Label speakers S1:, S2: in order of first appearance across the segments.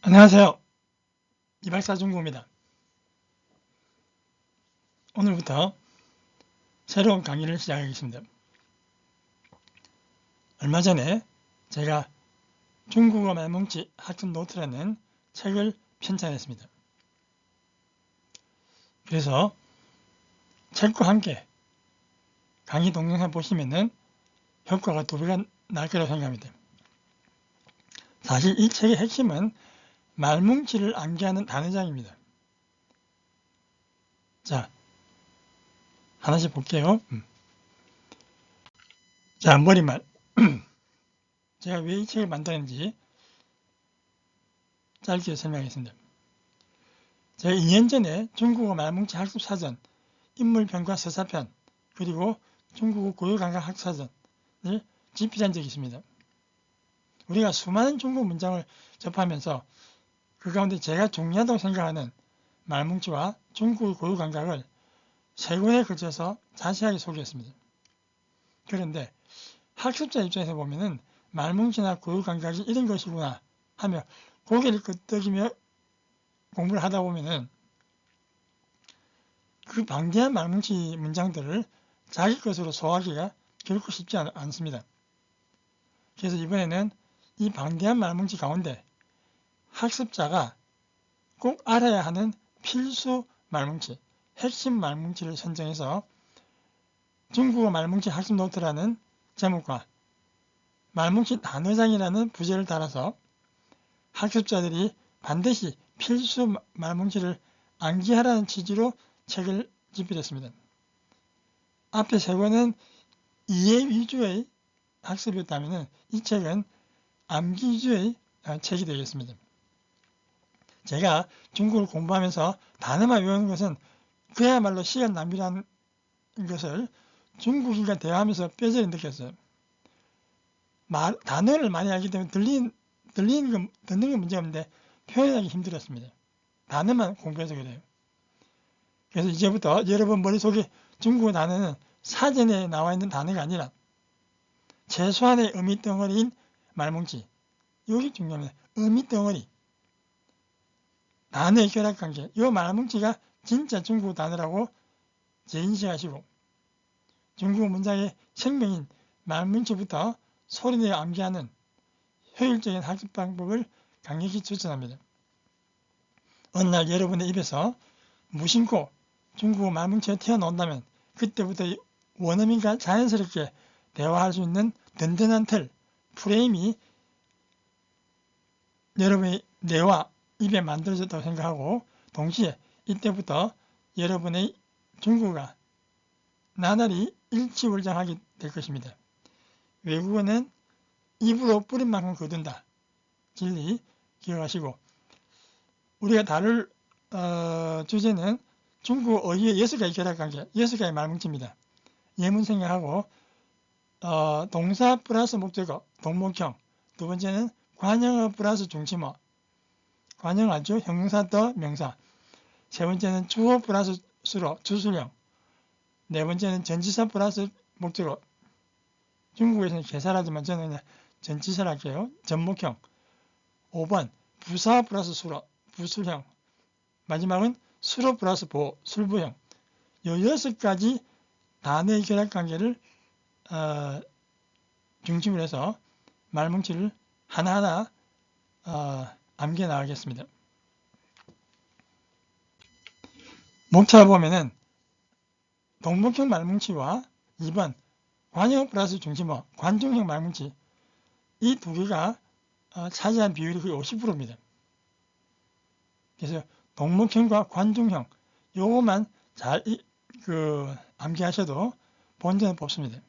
S1: 안녕하세요. 이박사 중국어입니다. 오늘부터 새로운 강의를 시작하겠습니다. 얼마 전에 제가 중국어 말뭉치 학습 노트라는 책을 편찬했습니다. 그래서 책과 함께 강의 동영상 보시면은 효과가 2배가 날 거라고 생각합니다. 사실 이 책의 핵심은 말뭉치를 암기하는 단어장입니다. 자, 하나씩 볼게요. 자, 머리말. 제가 왜 이 책을 만들었는지 짧게 설명하겠습니다. 제가 2년 전에 중국어 말뭉치 학습 사전, 인물평가 서사편, 그리고 중국어 고유감각 학사전을 집필한 적이 있습니다. 우리가 수많은 중국 문장을 접하면서 그 가운데 제가 중요하다고 생각하는 말뭉치와 중국어 고유감각을 3권에 걸쳐서 자세하게 소개했습니다. 그런데 학습자 입장에서 보면은 말뭉치나 고유감각이 이런 것이구나 하며 고개를 끄덕이며 공부를 하다 보면은 그 방대한 말뭉치 문장들을 자기 것으로 소화하기가 결코 쉽지 않습니다. 그래서 이번에는 이 방대한 말뭉치 가운데 학습자가 꼭 알아야 하는 필수 말뭉치, 핵심 말뭉치를 선정해서 중국어 말뭉치 학습 노트라는 제목과 말뭉치 단어장이라는 부제를 달아서 학습자들이 반드시 필수 말뭉치를 암기하라는 취지로 책을 집필했습니다. 앞에 3권은 이해 위주의 학습이었다면 이 책은 암기 위주의 책이 되겠습니다. 제가 중국어를 공부하면서 단어만 외우는 것은 그야말로 시간 낭비라는 것을 중국인과 대화하면서 뼈저리 느꼈어요. 단어를 많이 알기 때문에 듣는 건 문제가 없는데 표현하기 힘들었습니다. 단어만 공부해서 그래요. 그래서 이제부터 여러분 머릿속에 중국어 단어는 사전에 나와 있는 단어가 아니라 최소한의 의미 덩어리인 말뭉치. 여기 중요합니다. 의미 덩어리. 단어의 결합관계. 이 말뭉치가 진짜 중국어 단어라고 재인식하시고 중국어 문장의 생명인 말뭉치부터 소리내어 암기하는 효율적인 학습 방법을 강력히 추천합니다. 어느 날 여러분의 입에서 무심코 중국어 말뭉치가 튀어나온다면 그때부터 원어민과 자연스럽게 대화할 수 있는 든든한 틀, 프레임이 여러분의 뇌와 입에 만들어졌다고 생각하고 동시에 이때부터 여러분의 중국어가 나날이 일취월장하게 될 것입니다. 외국어는 입으로 뿌린 만큼 거둔다. 진리 기억하시고 우리가 다룰 주제는 중국어 어휘의 6가지 결합관계, 6가지 말뭉치입니다. 예문 생각하고 동사 플러스 목적어, 동목형. 2번째는 관형어 플러스 중심어. 관형어죠. 형용사 더 명사. 3번째는 주어 플러스 수로, 주술형. 4번째는 전치사 플러스 목적어. 중국에서는 개사라지만 저는 그냥 전치사를 할게요. 전목형. 5번 부사 플러스 수로, 부술형. 마지막은 수로 플러스 보호, 술부형. 이 6가지 단어의 결합관계를 중심으로 해서 말뭉치를 하나하나 암기해 나가겠습니다. 목차를 보면은 동목형 말뭉치와 2번 관형 플러스 중심어, 관중형 말뭉치 이 2개가 차지한 비율이 거의 50%입니다. 그래서 동목형과 관중형 요것만 잘 암기하셔도 본전을 뽑습니다.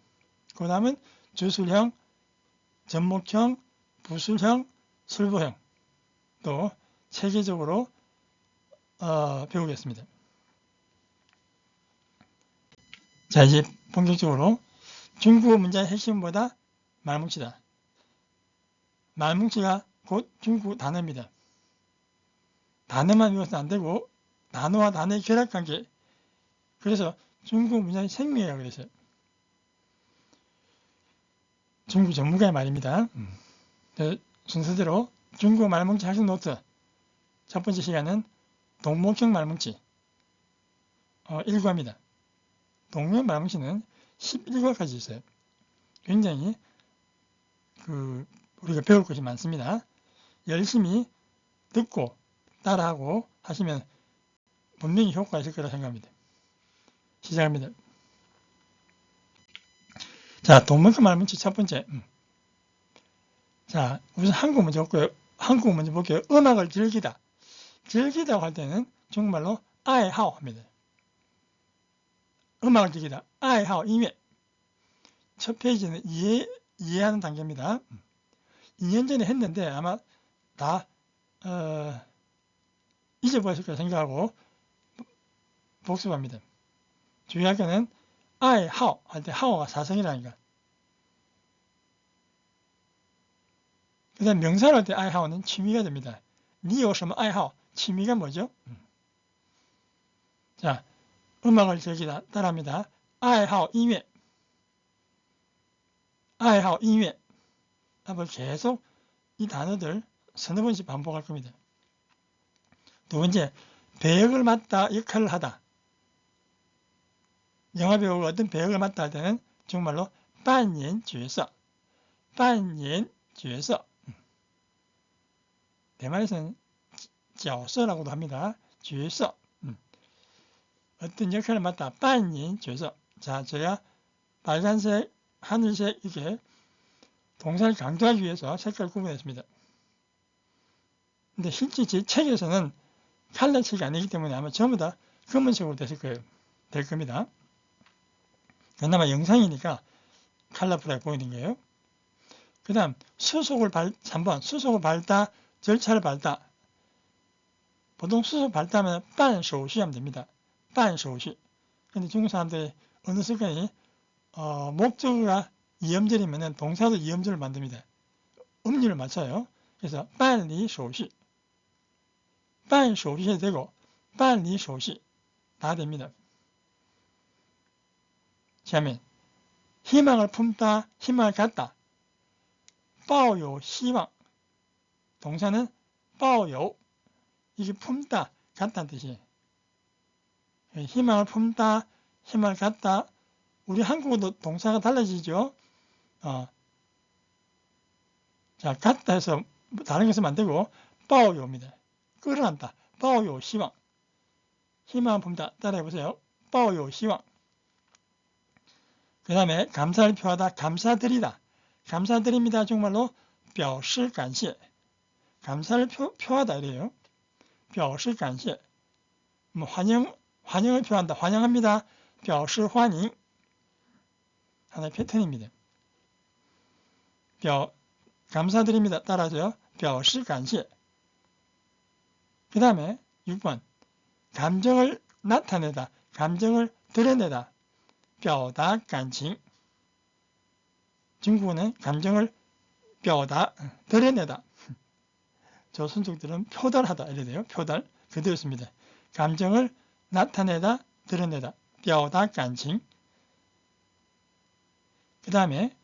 S1: 그 다음은 주술형, 전목형, 부술형, 술부형 또 체계적으로 배우겠습니다. 자, 이제 본격적으로 중국어 문장의 핵심보다 말뭉치다. 말뭉치가 곧 중국어 단어입니다. 단어만 외워서는 안 되고 단어와 단어의 결합관계. 그래서 중국 문장의 생명이라고 그랬어요. 중국 전문가의 말입니다. 순서대로 중국어 말뭉치 학습 노트 첫 번째 시간은 동목형 말뭉치 1과입니다. 동목형 말뭉치는 11과까지 있어요. 굉장히 우리가 배울 것이 많습니다. 열심히 듣고 따라하고 하시면 분명히 효과가 있을 거라 생각합니다. 시작합니다. 자, 동목형 말뭉치 첫 번째. 자, 우선 한국어 먼저 볼게요. 한국어 먼저 볼게요. 음악을 즐기다. 즐기다고 할 때는 중국말로 아이하오 합니다. 음악을 즐기다. 아이하오 이메. 첫 페이지는 이해하는 단계입니다. 2년 전에 했는데 아마 다 잊어버렸을 거라 생각하고 복습합니다. 주의할 거는 아이하오 할 때 하오가 사성이라니까. 그 다음 명사를 할 때 아이하오는 취미가 됩니다. 니오什么 아이하오 취미가 뭐죠? 자, 음악을 즐기다 따라합니다. 아이하오 이메 아이하오 이메 앞을 계속 이 단어들 서너 번씩 반복할 겁니다. 두 번째, 배역을 맡다, 역할을 하다. 영화배우가 어떤 배역을 맡다 할 때는 정말로 扮演角色 대만에서는 角色라고도 합니다. 角色 어떤 역할을 맡다, 扮演角色 자, 제가 빨간색, 하늘색 이렇게 동사를 강조하기 위해서 색깔을 구분했습니다. 근데 실제 제 책에서는 칼라 책이 아니기 때문에 아마 전부 다 검은색으로 될 겁니다. 그나마 영상이니까 컬러풀하게 보이는 거예요. 그 다음 수속을 3번 수속을 밟다, 절차를 밟다. 보통 수속 밟다면 办手续하면 됩니다. 办手续. 근데 중국 사람들이 어느 순간에 목적어가 이음절이면 동사도 이음절을 만듭니다. 음률을 맞춰요. 그래서 办理手续 办手续되고 办理手续 다 됩니다.下面 희망을 품다, 희망을 갖다. 抱有希望 동사는 抱有 이게 품다, 갖다는 뜻이에요. 희망을 품다, 희망을 갖다. 우리 한국어도 동사가 달라지죠. 자, 갖다 해서 다른 것을 만들고 抱有입니다. 끌어안다. 抱有希望 희망을 품다. 따라해보세요. 抱有希望 그 다음에 감사를 표하다, 감사드리다. 감사드립니다. 정말로 表示感谢 감사를 표하다 이래요. 表示感谢 환영을 표한다. 환영합니다. 表示欢迎 하나의 패턴입니다. 감사드립니다. 따라하세요. 表示感谢 그 다음에 6번 감정을 나타내다, 감정을 드러내다. 表达感情 중국어는 감정을 表达, 드러내다. 조선족들은 표달하다 이래 돼요. 표달 그대로 씁니다. 감정을 나타내다, 드러내다. 表达感情 그 다음에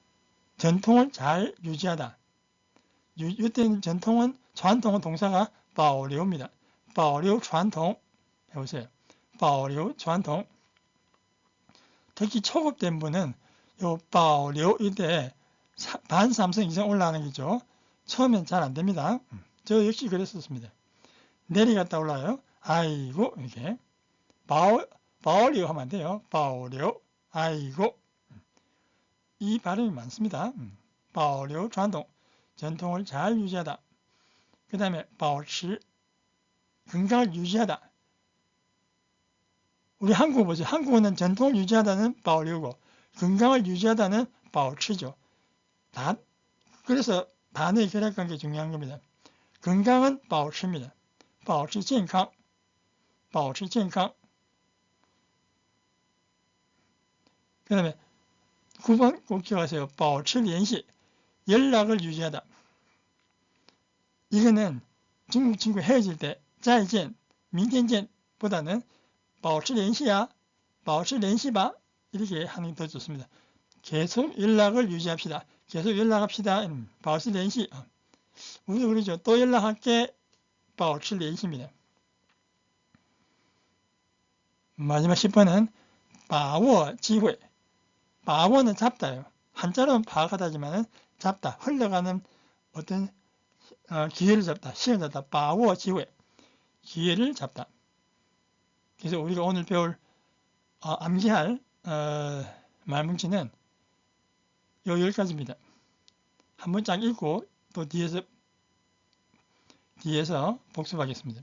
S1: 전통을 잘 유지하다. 이때는 전통은传统은 동사가 保留입니다. 保留传统 해보세요. 保留传统 특히 초급된 분은 요 保留이때 반삼성 이상 올라가는 거죠. 처음엔 잘 안 됩니다. 저 역시 그랬었습니다. 내려갔다 올라요. 아이고 이렇게 保留하면 안 돼요. 保留 아이고 이 발음이 많습니다. 保留传统 전통을 잘 유지하다. 그 다음에 保持 건강을 유지하다. 우리 한국어 보죠. 한국어는 전통을 유지하다는 保留고 건강을 유지하다는 保持죠. 그래서 단어의 결합관계 중요한 겁니다. 건강은 保持입니다. 保持健康保持健康 그 다음에 9번 꼭 기억하세요. 保持联系 연락을 유지하다. 이거는 중국 친구 헤어질 때 再见, 明天见 보다는 保持联系야, 保持联系吧 이렇게 하는 게 더 좋습니다. 계속 연락을 유지합시다. 계속 연락합시다. 保持联系 우리도 그러죠. 또 연락할게. 保持联系입니다. 마지막 10번은 把握机会. 把握는 잡다예요. 한자로는 파악하다지만은 잡다, 흘러가는 어떤 기회를 잡다, 시간을 잡다, 把握机会. 기회를 잡다. 그래서 우리가 오늘 배울 암기할 말뭉치는 요 10가지입니다. 한번 쫙 읽고 또 뒤에서 복습하겠습니다.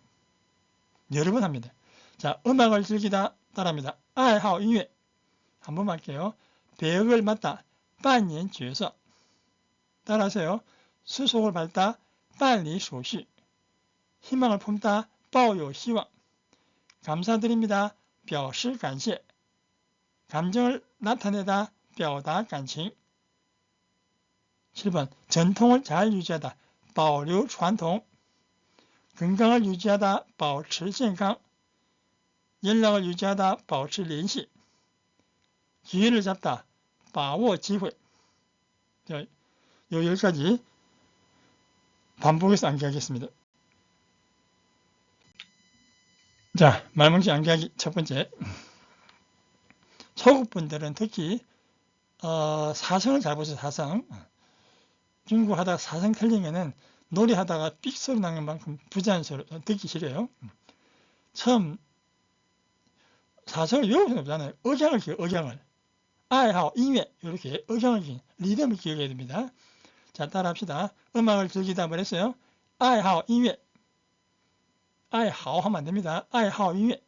S1: 여러 번 합니다. 자, 음악을 즐기다 따라합니다. 爱好音乐. 한번 할게요. 배역을 맡다, 扮演角色. 따라하세요. 수속을 밟다, 办理手续. 희망을 품다, 抱有希望. 감사드립니다, 表示感谢. 감정을 나타내다, 表达感情. 7번 전통을 잘 유지하다, 保留传统. 건강을 유지하다, 保持健康. 연락을 유지하다, 保持联系. 기회를 잡다, 把握机会. 자, 요 10가지 반복해서 암기하겠습니다. 자, 말뭉치 암기하기 첫 번째. 초급분들은 특히 사성을 잘 보세요. 사성. 중국어 하다가 사성 틀리면은 노래하다가 삑 소리 나는 만큼 부자연스러워 듣기 싫어요. 처음 사성을 외울 수는 없잖아요. 억양을 기억, 억양을. 爱好音乐 이렇게 억양을 기억, 리듬을 기억해야 됩니다. 자, 따라합시다. 음악을 즐기다 말했어요. 爱好音乐. 爱好 하면 안 됩니다. 爱好音乐.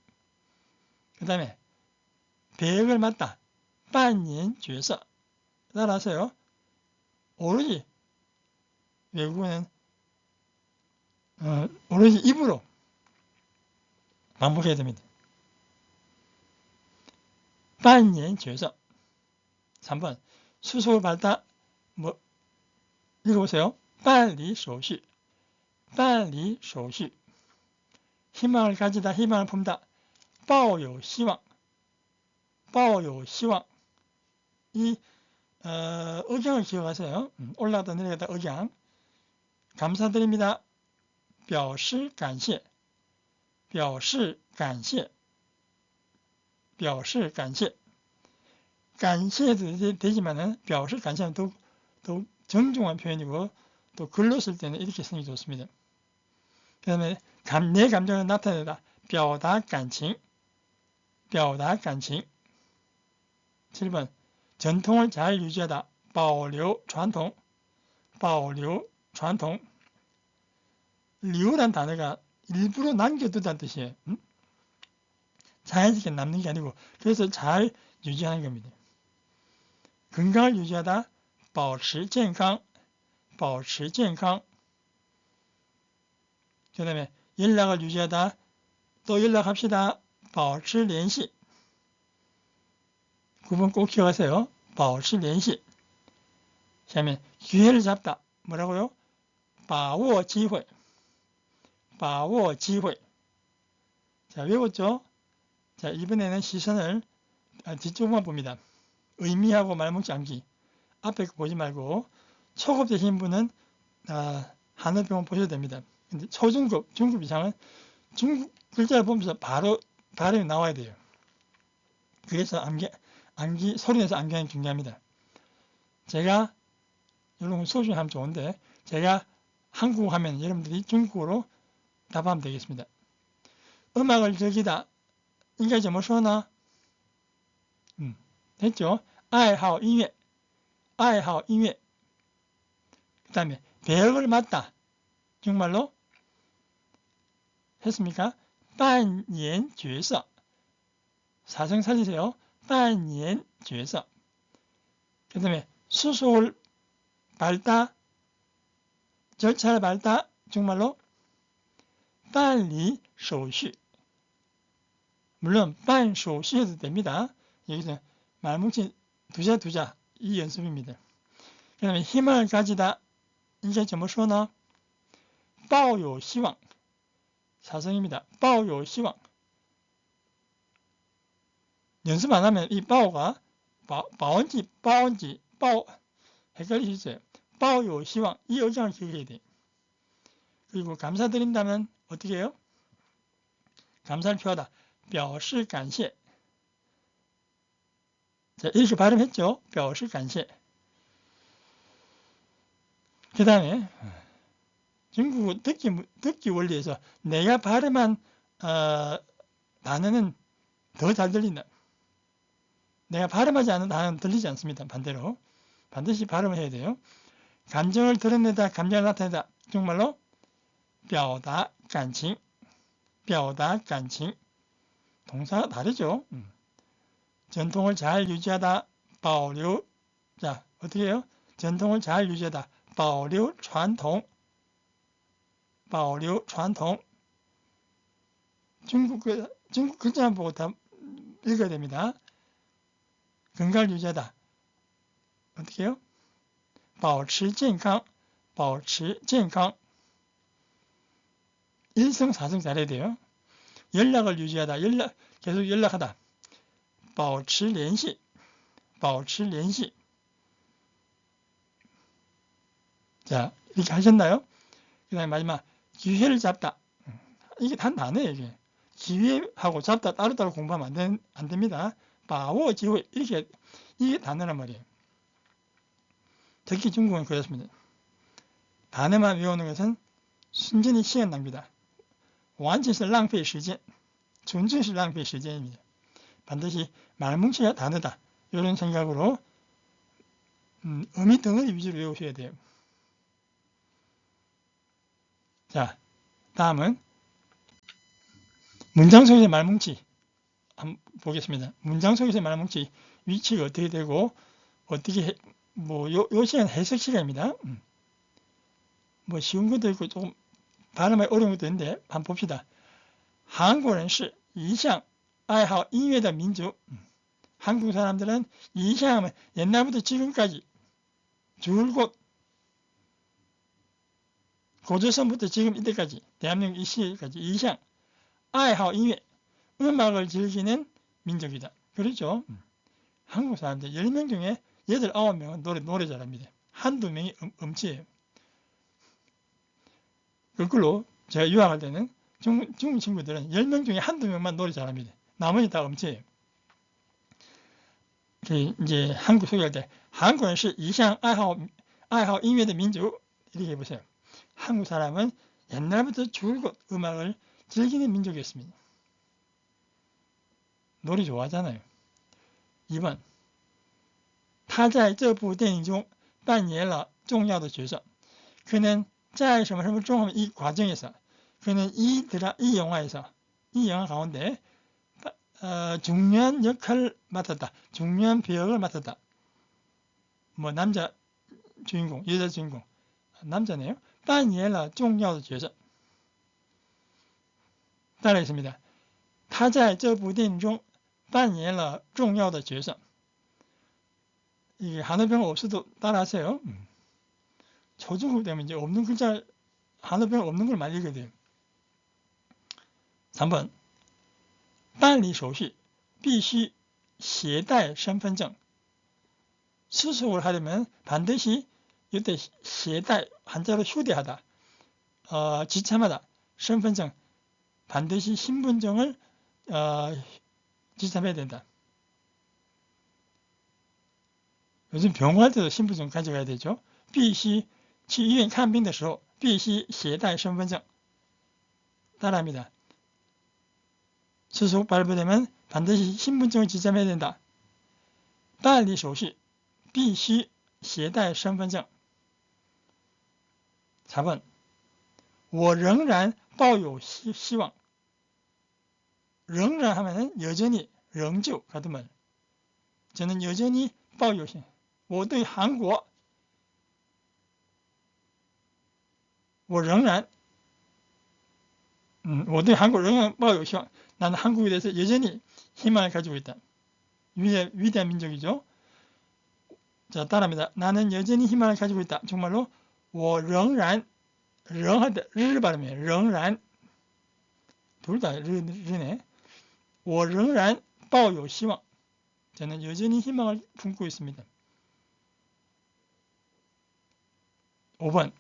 S1: 그 다음에 배역을 맡다, 扮演角色. 따라하세요. 오로지 외국어는 오로지 입으로 반복해야 됩니다. 扮演角色. 3번 수속을 밟다, 읽어보세요. 办理手续. 办理手续. 희망을 가지다, 희망을 품다, 抱有希望. 抱有希望. 이 억양을 기억하세요. 올라가다 내려가다 억양. 감사드립니다, 表示感谢. 表示感谢. 表示感谢. 감사해도 되지만은 表示感谢는 더 정중한 표현이고 또 글로 쓸 때는 이렇게 쓰는 게 좋습니다. 그 다음에 내 감정을 나타내다, 表达感情. 表达感情. 7번 전통을 잘 유지하다, 保留传统. 保留传统. 留란 단어가 일부러 남겨두다는 뜻이에요. 자연스럽게 남는 게 아니고 그래서 잘 유지하는 겁니다. 건강을 유지하다, 保持健康. 保持健康. 그 다음에 연락을 유지하다, 또 연락합시다, 保持联系. 9번 꼭 기억하세요. 保持联系. 그 다음에 기회를 잡다. 뭐라고요? 把握机会. 把握机会. 자, 외웠죠? 자, 이번에는 시선을 뒤쪽만 봅니다. 의미하고 말뭉치 암기. 앞에 거 보지 말고 초급 되신 분은 한어병원 보셔도 됩니다. 근데 초중급, 중급 이상은 중국 글자를 보면서 바로 발음이 나와야 돼요. 그래서 암기 소리내서 암기하는 게 중요합니다. 제가 여러분 수업중 하면 좋은데 제가 한국어 하면 여러분들이 중국어로 답하면 되겠습니다. 음악을 즐기다. 应该怎么说呢? 됐죠? 爱好音乐. 爱好音乐. 그 다음에 배역을 맡다. 정말로 했습니까? 扮演角色. 사성 살리세요. 扮演角色. 그 다음에 수속을 밟다. 절차를 밟다. 정말로 办理手续. 물론 办手续 해도 됩니다. 여기서 말뭉치 두자 이 연습입니다. 그 다음에 희망을 가지다. 이게 怎么说呢? 抱有希望. 사성입니다. 抱有希望. 연습 안 하면 이 바오가 바온지 바오 헷갈릴 수 있어요. 抱有希望. 이 억양을 기억해야 돼요. 그리고 감사드린다면 어떻게 해요? 감사를 표하다. 表示感谢. 자, 이렇게 발음했죠. 表示感谢. 그 다음에 중국어 듣기 원리에서 내가 발음한 단어는 더 잘 들린다. 내가 발음하지 않은 단어는 들리지 않습니다. 반대로. 반드시 발음을 해야 돼요. 감정을 드러내다, 감정을 나타내다. 정말로 表达感情, 表达感情. 동사가 다르죠. 전통을 잘 유지하다, 保留. 자, 어떻게 해요? 전통을 잘 유지하다, 保留传统, 保留传统. 중국 글자만 보고 다 읽어야 됩니다. 건강을 유지하다. 어떻게 해요? 保持健康, 保持健康. 일성사성 잘해야 돼요. 연락을 유지하다, 계속 연락하다. 保持联系, 保持联系. 자, 이렇게 하셨나요? 그 다음에 마지막, 기회를 잡다. 이게 단 단어예요, 이게. 기회하고 잡다 따로따로 공부하면 안 됩니다. 把握机会, 이게 단어란 말이에요. 특히 중국은 그렇습니다. 단어만 외우는 것은 순전히 시간 낭비다. 完全是浪费时间, 纯粹是浪费时间입니다. 반드시 말뭉치가 단어다. 이런 생각으로 어미 덩어리 위주로 외우셔야 돼요. 자, 다음은 문장 속에서 말뭉치 한번 보겠습니다. 문장 속에서 말뭉치 위치가 어떻게 되고 어떻게 요 시간 해석 시간입니다. 쉬운 것도 있고 조금 발음이 어려운 것도 있는데 한번 봅시다. 한국은是一向爱好音乐的民族. 한국 사람들은 이상하면 옛날부터 지금까지 줄곧 고조선부터 지금 이때까지 대한민국 이 시기까지 이상爱好音乐 음악을 즐기는 민족이다. 그렇죠? 한국 사람들 10명 중에 8, 9명은 노래 잘합니다. 한두 명이 음치예요. 거꾸로 제가 유학할 때는 중국 친구들은 10명 중에 한두 명만 노래 잘합니다. 나머지 다 음치예요. 이제 한국 소개할 때 한국은是一向爱好音乐的民族 이렇게 해보세요. 한국 사람은 옛날부터 줄곧 음악을 즐기는 민족이었습니다. 노래 좋아하잖아요. 2번 他在这部电影中扮演了重要的角色. 그는 在什么什么中이 과정에서 그는 이 영화에서 이 영화 가운데 중요한 역할을 맡았다. 중요한 배역을 맡았다. 남자 주인공, 여자 주인공, 남자네요. 扮演了重要的角色. 따라했습니다. 他在这部电影中扮演了重要的角色. 이게 한어병 없어도 따라하세요. 초중국 되면 이제 없는 글자, 한어병 없는 걸 많이 읽어야 돼요. 3번 办理手续必须携带身份证. 수속을 하려면 반드시 이때 携带 한자로 휴대하다, 지참하다, 身份证 반드시 신분증을 지참해야 된다. 요즘 병원 갈 때도 신분증 가져가야 되죠. 必须去医院看病的时候必须携带身份证. 따라합니다. 수속 발부되면 반드시 신분증을 지참해야 된다. 办理手续必须携带身份证. 4번 我仍然抱有希望.仍然하면은 여전히, 仍旧 같은 말. 저는 여전히 抱有希望. 我对韩国我仍然抱有希望. 나는 한국에 대해서 여전히 희망을 가지고 있다. 위대한 민족이죠. 자, 따라합니다. 나는 여전히 희망을 가지고 있다. 정말로 我仍然 할 때 르 발음이에요. 仍然 둘 다 르네. 我仍然抱有希望. 저는 여전히 희망을 품고 있습니다. 5번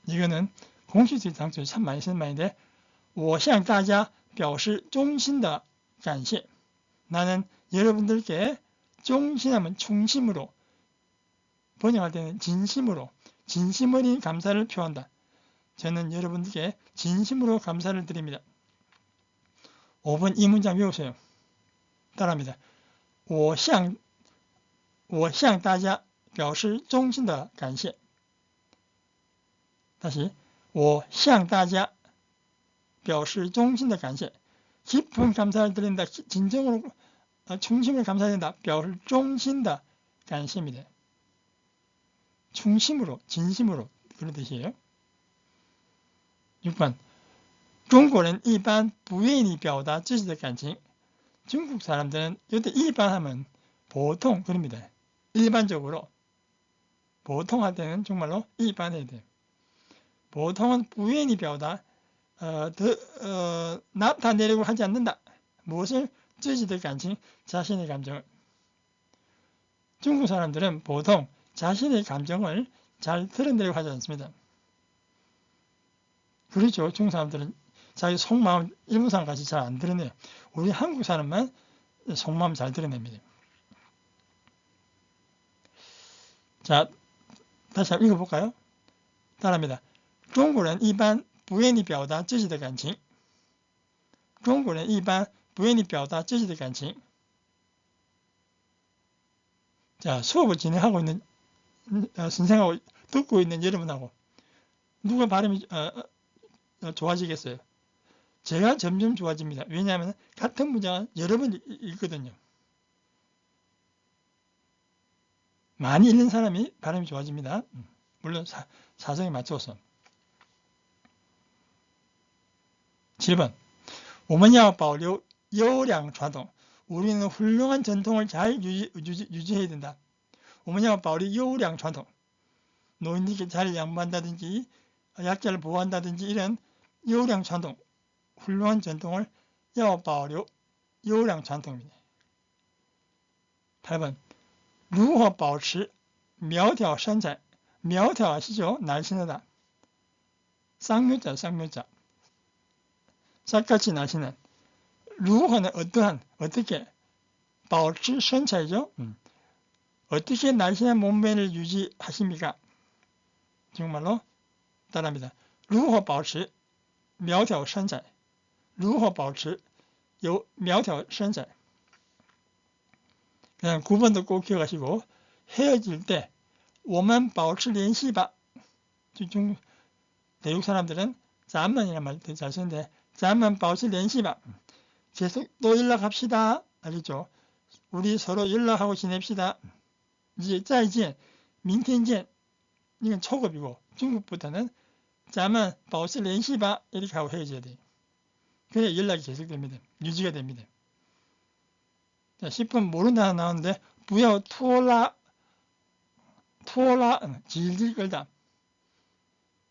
S1: 이거는 공식적 장소에 참 많이 쓰는 말인데 我向大家表示衷心的感谢. 나는 여러분들께忠心하면 충심으로, 번역할 때는 진심으로, 진심 어린 감사를 표한다. 저는 여러분들께 진심으로 감사를 드립니다. 5번 이 문장 외우세요. 따라합니다. 我向大家表示衷心的感谢. 다시 我向大家表示衷心的感谢. 깊은 감사를 드린다. 진정으로 충심을 감사드린다. 表示衷心的感谢입니다. 충심으로, 진심으로 그런 뜻이에요. 6번 中国人一般不愿意表达自己的感情. 중국 사람들은 이때 일반하면 보통 그럽니다. 일반적으로. 보통 할 때는 정말로 일반해야 돼요. 보통은 不愿意表达 나타내려고 하지 않는다. 무엇을? 自己的感情, 자신의 감정을. 중국 사람들은 보통 자신의 감정을 잘 드러내려고 하지 않습니다. 그렇죠. 중국 사람들은 자기 속마음 일본 사람같이 잘 안 드러내요. 우리 한국 사람만 속마음 잘 드러냅니다. 자, 다시 한번 읽어볼까요? 따라합니다. 中国人一般不愿意表达自己的感情. 中国人一般不愿意表达自己的感情. 자, 수업을 진행하고 있는 선생하고 듣고 있는 여러분하고 누가 발음이 좋아지겠어요? 제가 점점 좋아집니다. 왜냐하면 같은 문장은 여러 번 읽거든요. 많이 읽는 사람이 발음이 좋아집니다. 물론 사정에 맞춰서. 7번 我们要保留优良传统. 우리는 훌륭한 전통을 잘 유지해야 된다. 我们要保留优良传统. 노인들께 잘 양보한다든지 약자를 보호한다든지 이런优良传统, 훌륭한 전통을 要保留优良传统입니다. 8번 如何保持苗条身材.苗条 아시죠? 날씬하다. 쌍묘자, 쌍묘자. 싹같이 날씬한. 如何는 어떠한, 어떻게. 保持身材죠. 어떻게 날씬한 몸매를 유지하십니까? 정말로 따라합니다. 如何保持苗条身材. 如何保持有苗条身材. 그냥 9번도 꼭 기억하시고 헤어질 때 我们保持联系吧. 중국 대륙 사람들은 咱们이란 말 잘 쓰는데 咱们保持联系吧. 계속 또 연락합시다. 알겠죠? 우리 서로 연락하고 지냅시다. 이제 再见, 明天见. 이건 초급이고 중국부터는 咱们保持联系吧. 이렇게 하고 헤어져야 돼요. 그래야 연락이 계속됩니다. 유지가 됩니다. 자, 10분 모른다 나오는데 不要拖拉 질질 끌다.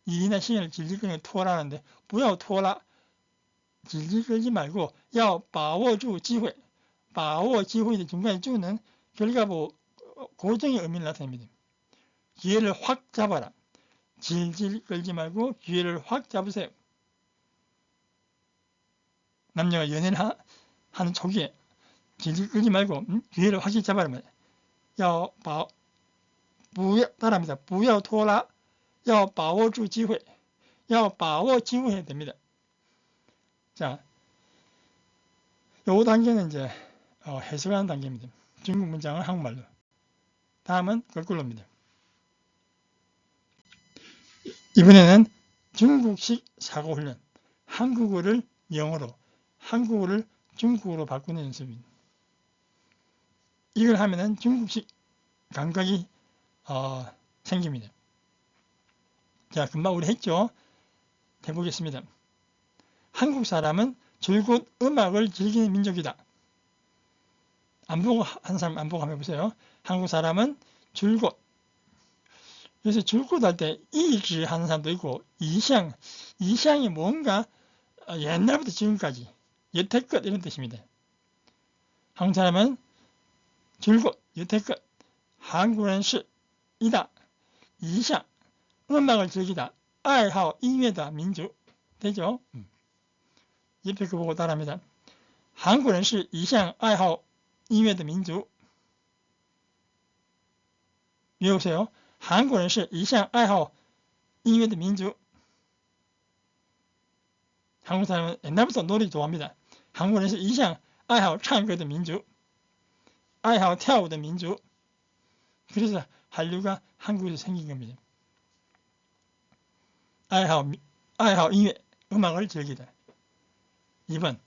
S1: 일이나 시간을 질질 끌는 게拖라는데 不要拖拉 질질 끌지 말고 要把握住机会. 把握机会的중간에 주는 결과보 고정의 의미를 나타냅니다. 기회를 확 잡아라. 질질 끌지 말고 기회를 확 잡으세요. 남녀가 연애를 하는 초기에 질질 끌지 말고 기회를 확실히 잡아라. 따라합니다. 不要拖拉要把握住机会. 要把握机会해야 됩니다. 자, 요 단계는 이제 해석하는 단계입니다. 중국 문장은 한국말로. 다음은 거꾸로입니다. 이번에는 중국식 사고훈련. 한국어를 영어로, 한국어를 중국어로 바꾸는 연습입니다. 이걸 하면은 중국식 감각이 생깁니다. 자, 금방 우리 했죠? 해보겠습니다. 한국 사람은 줄곧 음악을 즐기는 민족이다. 안 보고 한 사람 안 보고 한번 해보세요. 한국 사람은 줄곧. 그래서 줄곧 할 때 이지 하는 사람도 있고 이샹이 뭔가 옛날부터 지금까지 여태껏 이런 뜻입니다. 한국 사람은 줄곧 여태껏 한국은 이다. 이샹 음악을 즐기다. 爱好音乐的民族 되죠? 옆에 거 보고 따라합니다. 韩国人是一向爱好音乐的民族. 외우세요. 韩国人是一向爱好音乐的民族. 한국 사람은 옛날부터 노래 좋아합니다. 韩国人是一向爱好唱歌的民族. 爱好跳舞的民族. 그래서 한류가 한국에서 생긴 겁니다. 爱好音乐, 음악을 즐기다. 2번,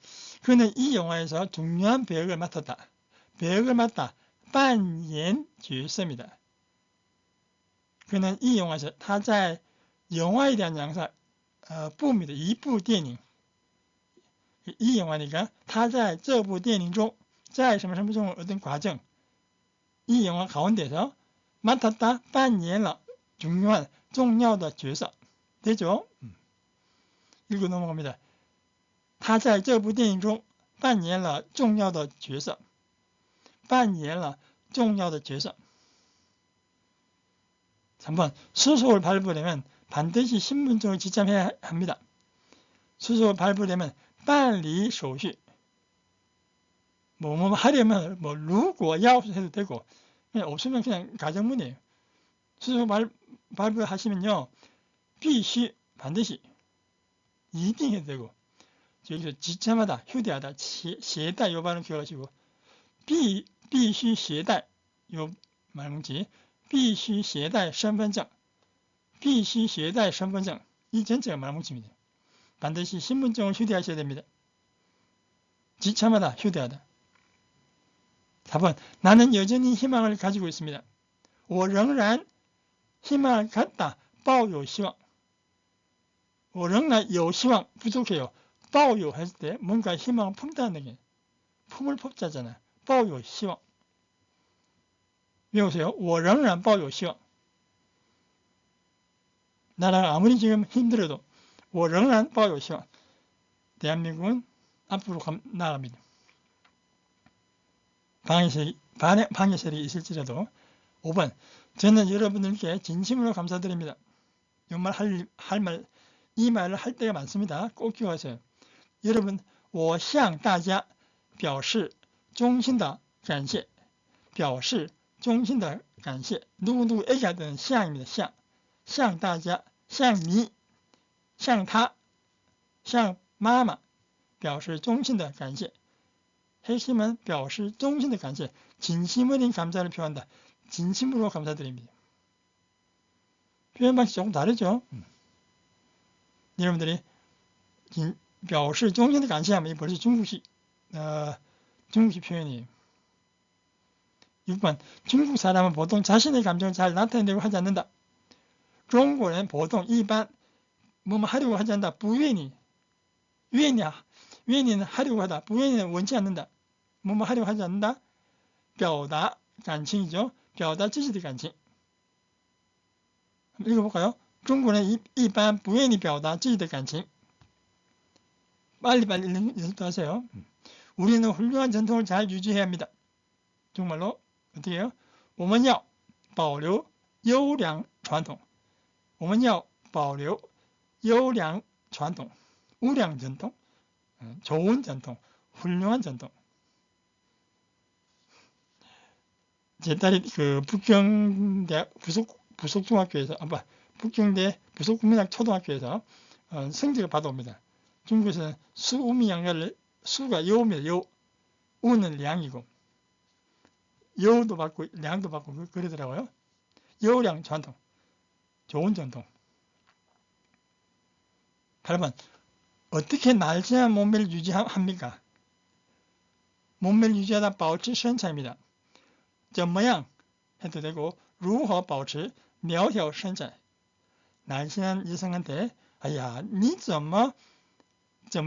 S1: 그는 이 영화에서 중요한 배역을 맡았다. 배역을 맡다, 扮演角色입니다. 그는 이 영화에서 他在 영화에 대한 양사 부입니다. 一部电影. 이 영화니까 他在这部电影中在什么什么中어떤 과정, 이 영화 가운데서 맡았다, 扮演了 중요한 重要的角色. 되죠? 읽고 넘어갑니다. 他在这部电影中扮演了重要的角色. 扮演了重要的角色. 3번, 수속을 발부하려면 반드시 신분증을 지참해야 합니다. 수속을 발부하려면 办理手续. 뭐 하려면如果要 해도 되고, 그냥 없으면 그냥 가정문이에요. 수속 발부하시면요, 必须 반드시 一定해도 되고, 여기서 지참하다, 휴대하다, 携带 요 발음 기억하시고, 必须携带 요 말뭉치, 必须携带身份证, 必须携带身份证, 이 전체가 말뭉치입니다. 반드시 신분증을 휴대하셔야 됩니다. 지참하다, 휴대하다. 4번, 나는 여전히 희망을 가지고 있습니다. 我仍然 희망을 갖다, 抱有希望. 我仍然有希望 부족해요. 抱有 했을 때 뭔가 희망을 품다는 게 품을 품자잖아요. 抱有希望. 외우세요. 我仍然抱有希望. 나라가 아무리 지금 힘들어도 我仍然抱有希望. 대한민국은 앞으로 나아갑니다. 방해설이 있을지라도. 5번, 저는 여러분들께 진심으로 감사드립니다. 이 말을 할 때가 많습니다. 꼭 기억하세요. 여러분, 我向大家表示衷心的感谢. 表示衷心的感谢. 누구에게 하든 向입니다. 向大家, 向你, 向他, 向妈妈表示衷心的感谢. 핵심은 表示衷心的感谢. 진심 어린 감사를 표한다. 진심으로 감사드립니다. 표현 방식이 조금 다르죠? 여러분들이 表示衷心的感谢하면 벌써 중국식 표현이에요. 6번, 중국 사람은 보통 자신의 감정을 잘 나타내려고 하지 않는다. 중국은 보통 一般 뭐 하려고 하지 않는다. 不愿意. 愿意는 하려고 하다. 不愿意는 원치 않는다. 뭐 하려고 하지 않는다. 表达 感情이죠. 表达自己的感情. 읽어볼까요? 중국은 一般不愿意表达自己的感情. 빨리빨리 연습도 하세요. 우리는 훌륭한 전통을 잘 유지해야 합니다. 정말로 어떻게 해요? 我们要保留优良传统. 我们要保留优良传统. 우량 전통, 좋은 전통, 훌륭한 전통. 제 딸이 그 북경대 부속중학교에서, 북경대 부속국민학 초등학교에서 성적을 받아옵니다. 중국에서는 수우미양자를, 수가 여우입니다. 여우. 우는 량이고, 여우도 받고, 량도 받고, 그러더라고요. 여우량 전통. 좋은 전통. 8번. 어떻게 날씬한 몸매를 유지합니까? 몸매를 유지하다 保持身材입니다. 怎么样 해도 되고, 如何保持苗条身材. 날씬한 여성한테, 哎呀, 你怎么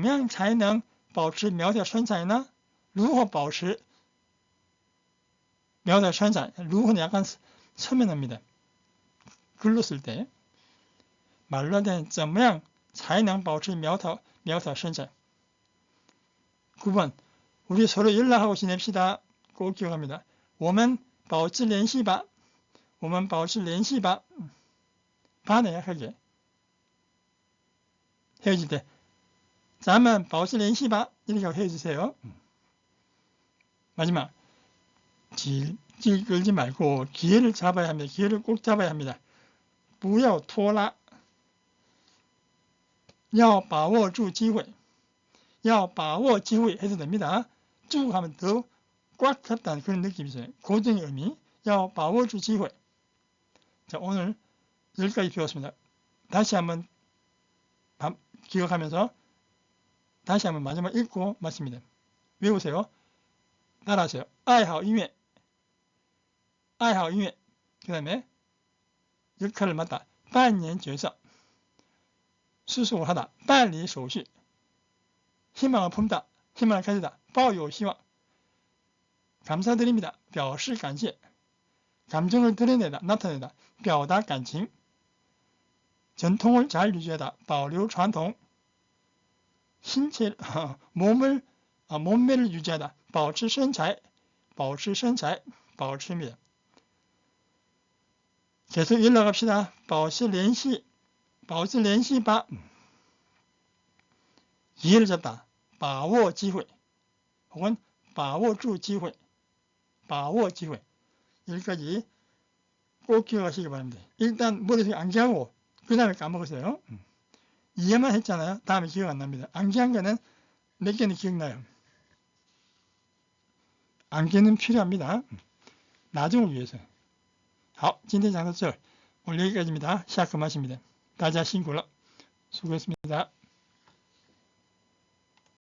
S1: 样才能保持苗条身材呢? 如何保持苗条身材? 如何는 약간 서면합니다. 글로 쓸 때. 말로 할 때는 怎么样才能保持苗条身材. 9번. 우리 서로 연락하고 지냅시다. 꼭 기억합니다. 我们保持联系吧. 我们保持联系吧. 반에 약하게. 헤어질 때咱们保持联系吧. 이렇게 해주세요. 마지막. 질질 끌지 말고 기회를 잡아야 합니다. 기회를 꼭 잡아야 합니다. 不要拖拉. 要把握住机会. 要把握机会해도 됩니다. 쭉 하면 더 꽉 찼다는 그런 느낌이 있어요. 고정의 의미. 要把握住机会. 자, 오늘 여기까지 배웠습니다. 다시 한번 기억하면서 다시 한번 마지막 읽고 마칩니다. 외우세요. 따라하세요. 爱好音乐. 爱好音乐. 그 다음에 역할을 맡다. 扮演角色. 수속을 하다. 办理手续. 희망을 품다. 희망을 가지다. 抱有希望. 감사드립니다. 表示感谢. 감정을 드러내다. 나타내다. 表达感情. 전통을 잘 유지하다. 保留传统. 몸매를 유지하다. 保持身材. 保持身材. 保持입니다. 계속 연락합시다. 保持联系. 保持联系吧. 기회를 잡다. 把握机会. 혹은 把握住机会. 把握机会. 여기까지 꼭 기억하시기 바랍니다. 일단 머릿속에 암기하고 그 다음에 까먹었어요. 이해만 했잖아요. 다음에 기억 안 납니다. 암기한 거는 몇 개는 기억나요. 암기는 필요합니다. 나중을 위해서. 好，今天讲到这儿， 오늘 여기까지입니다. 下课마칩니다. 大家辛苦了， 수고했습니다.